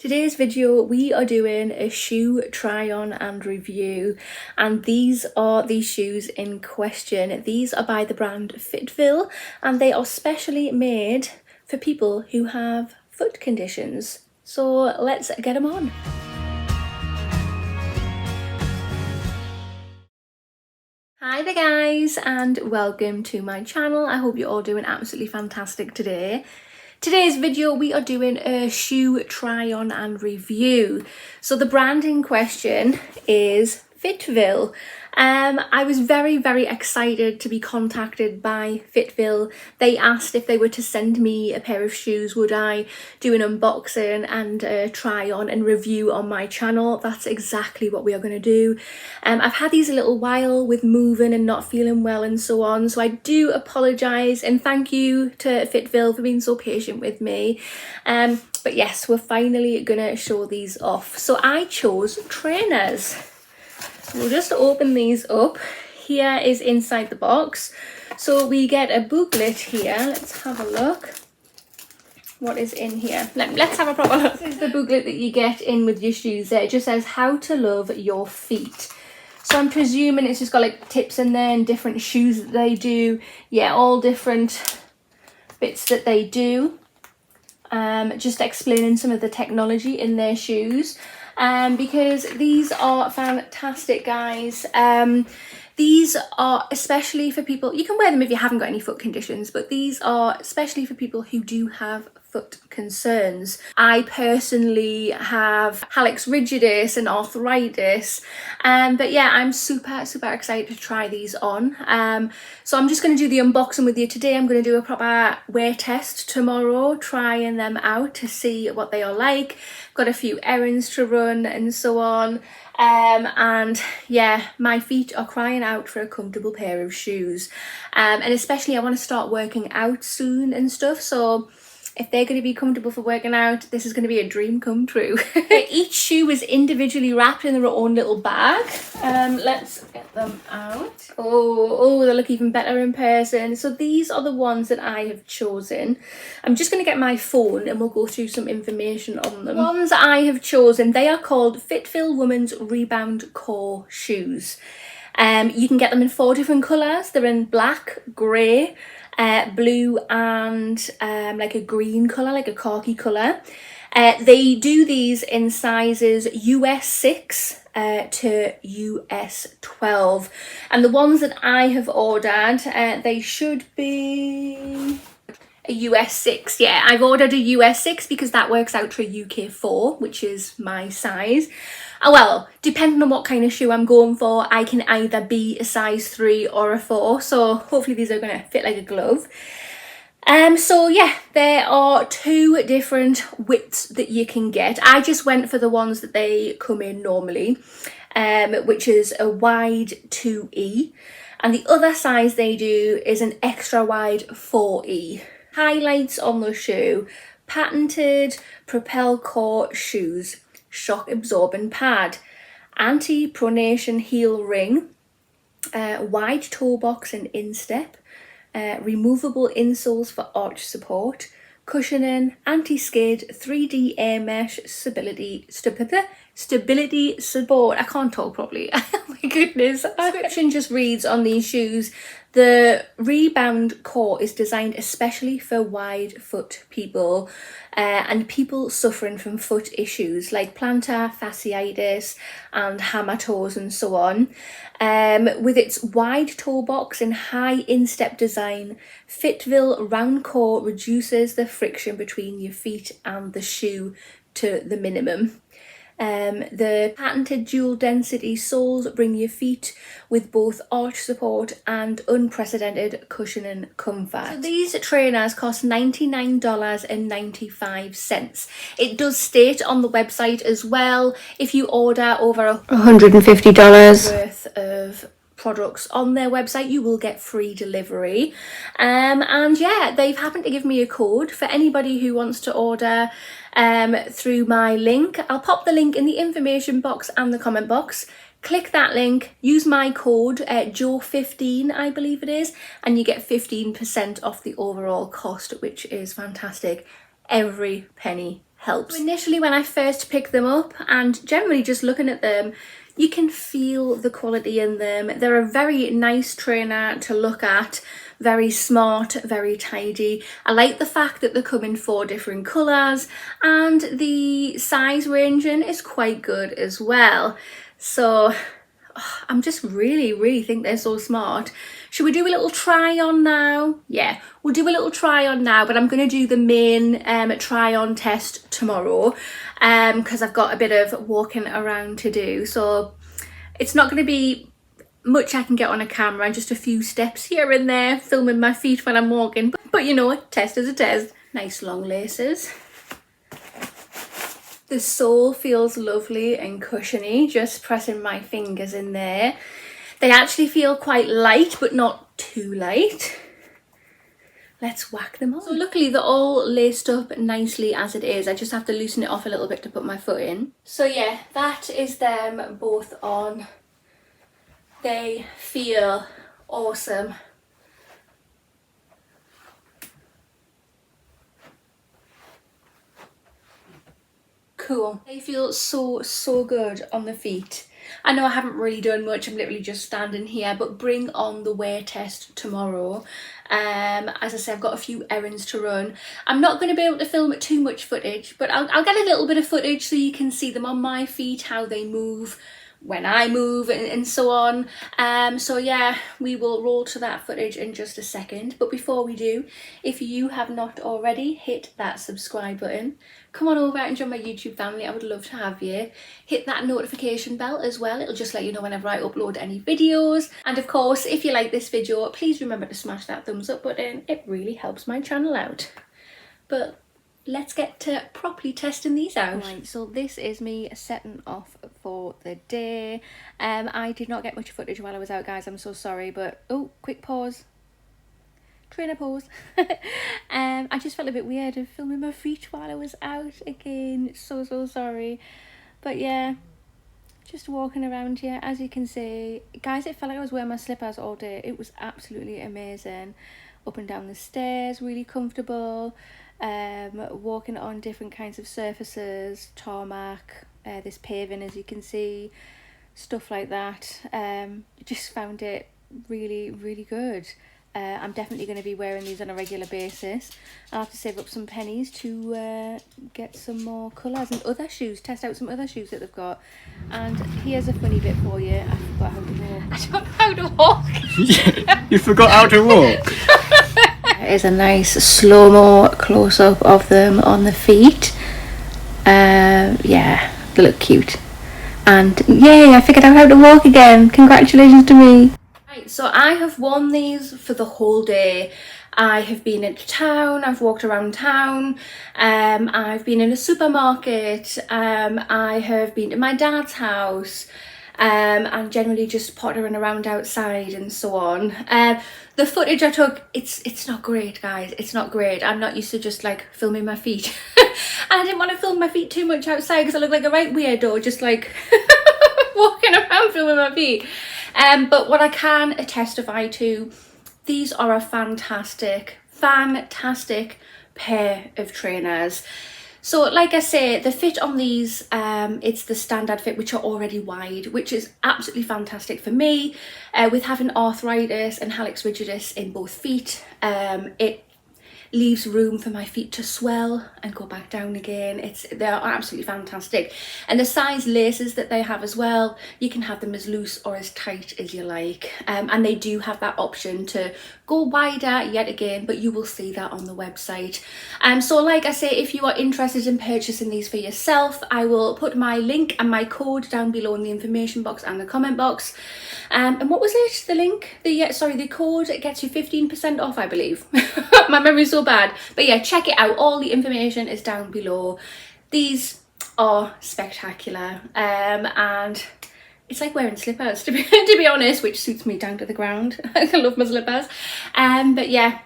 Today's video, we are doing a shoe try on and review, and these are the shoes in question. These are by the brand FitVille, and they are specially made for people who have foot conditions. So let's get them on. Hi there guys, and welcome to my channel. I hope you're all doing absolutely fantastic today. Today's video, we are doing a shoe try on and review. So the brand in question is FitVille. I was very excited to be contacted by FitVille. They asked if they were to send me a pair of shoes, would I do an unboxing and a try on and review on my channel. That's exactly what we are going to do. I've had these a little while with moving and not feeling well and so on, so I do apologise, and thank you to FitVille for being so patient with me. But yes, we're finally gonna show these off. So I chose trainers. We'll just open these up. Here is inside the box. So we get a booklet here. Let's have a look. What is in here? Let's have a proper look. This is the booklet that you get in with your shoes there. It just says how to love your feet. So I'm presuming it's just got like tips in there and different shoes that they do. Yeah, all different bits that they do. Just explaining some of the technology in their shoes. Because these are fantastic, guys. These are especially for people, you can wear them if you haven't got any foot conditions, but these are especially for people who do have foot concerns. I personally have hallux rigidus and arthritis, but yeah, I'm super excited to try these on. So I'm just going to do the unboxing with you today. I'm going to do a proper wear test tomorrow, trying them out to see what they are like. Got a few errands to run and so on. And yeah, my feet are crying out for a comfortable pair of shoes. And especially I want to start working out soon and stuff, so if they're going to be comfortable for working out, this is going to be a dream come true. Each shoe is individually wrapped in their own little bag. Let's get them out. Oh, they look even better in person. So these are the ones that I have chosen. I'm just going to get my phone and we'll go through some information on them. The ones I have chosen, they are called FitVille Women's Rebound Core shoes. You can get them in 4 different colours. They're in black, grey, blue and like a green colour, like a khaki colour. They do these in sizes US 6 to US 12, and the ones that I have ordered, they should be a US 6. Yeah, I've ordered a US 6 because that works out to a UK 4, which is my size. Well, depending on what kind of shoe I'm going for, I can either be a size 3 or a 4, so hopefully these are going to fit like a glove. So yeah, there are 2 different widths that you can get. I just went for the ones that they come in normally, which is a wide 2E, and the other size they do is an extra wide 4E. Highlights on the shoe: patented Propel Core shoes, shock absorbent pad, anti-pronation heel ring, wide toe box and instep, removable insoles for arch support, cushioning, anti-skid, 3D air mesh, stability support. I can't talk properly. Oh my goodness. The description just reads on these shoes: the Rebound Core is designed especially for wide foot people and people suffering from foot issues like plantar, fasciitis and hammertoes and so on. With its wide toe box and high instep design, FitVille Round Core reduces the friction between your feet and the shoe to the minimum. The patented dual density soles bring your feet with both arch support and unprecedented cushioning comfort. So these trainers cost $99.95. It does state on the website as well, if you order over $150 worth of products on their website, you will get free delivery. And yeah, they've happened to give me a code for anybody who wants to order through my link. I'll pop the link in the information box and the comment box. Click that link, use my code Joe15 I believe it is, and you get 15% off the overall cost, which is fantastic. Every penny helps. So initially when I first picked them up, and generally just looking at them, you can feel the quality in them. They're a very nice trainer to look at, very smart, very tidy. I like the fact that they come in 4 different colours, and the size ranging is quite good as well. So I'm just really think they're so smart. Should we do a little try on now? Yeah, we'll do a little try on now, but I'm going to do the main try on test tomorrow because I've got a bit of walking around to do. So it's not going to be much I can get on a camera, just a few steps here and there filming my feet when I'm walking, but you know, a test is a test. Nice long laces. The sole feels lovely and cushiony, just pressing my fingers in there. They actually feel quite light, but not too light. Let's whack them on. So luckily they're all laced up nicely as it is. I just have to loosen it off a little bit to put my foot in. So yeah, that is them both on. They feel awesome. Cool. They feel so good on the feet. I know I haven't really done much, I'm literally just standing here, but bring on the wear test tomorrow. As I said, I've got a few errands to run. I'm not going to be able to film too much footage, but I'll get a little bit of footage so you can see them on my feet, how they move when I move and so on. So yeah, we will roll to that footage in just a second, but before we do, if you have not already, hit that subscribe button. Come on over and join my YouTube family, I would love to have you. Hit that notification bell as well, it'll just let you know whenever I upload any videos. And of course, if you like this video, please remember to smash that thumbs up button, it really helps my channel out. But let's get to properly testing these out. Right, so this is me setting off for the day. I did not get much footage while I was out, guys, I'm so sorry, but oh, quick pause. Trainer pose. I just felt a bit weird of filming my feet while I was out again. So sorry. But yeah, just walking around here, as you can see, guys, it felt like I was wearing my slippers all day. It was absolutely amazing. Up and down the stairs, really comfortable. Walking on different kinds of surfaces, tarmac, this paving, as you can see, stuff like that. Just found it really good. I'm definitely going to be wearing these on a regular basis. I'll have to save up some pennies to get some more colours and other shoes, test out some other shoes that they've got. And here's a funny bit for you. I forgot how to walk. I don't know how to walk. You forgot how to walk? Here's a nice slow-mo close-up of them on the feet. Yeah, they look cute. And yay, I figured out how to walk again. Congratulations to me. Right, so I have worn these for the whole day. I have been into town, I've walked around town, I've been in a supermarket, I have been to my dad's house, and generally just pottering around outside and so on. The footage I took, it's not great, guys, it's not great. I'm not used to just like filming my feet. And I didn't want to film my feet too much outside because I look like a right weirdo, just like walking around filming my feet. But what I can testify to, these are a fantastic pair of trainers. So like I say, the fit on these, it's the standard fit, which are already wide, which is absolutely fantastic for me. With having arthritis and hallux rigidus in both feet, it leaves room for my feet to swell and go back down again. They're absolutely fantastic. And the size laces that they have as well, you can have them as loose or as tight as you like. And they do have that option to go wider yet again, but you will see that on the website. So like I say, if you are interested in purchasing these for yourself, I will put my link and my code down below in the information box and the comment box. And what was it? The link? The code gets you 15% off, I believe. My memory's so bad. But yeah, check it out. All the information is down below. These are spectacular. And it's like wearing slippers, to be honest, which suits me down to the ground. I love my slippers. But yeah,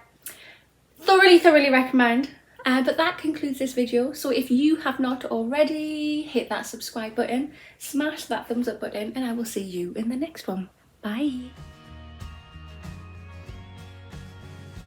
thoroughly recommend. But that concludes this video. So if you have not already, hit that subscribe button, smash that thumbs up button, and I will see you in the next one. Bye.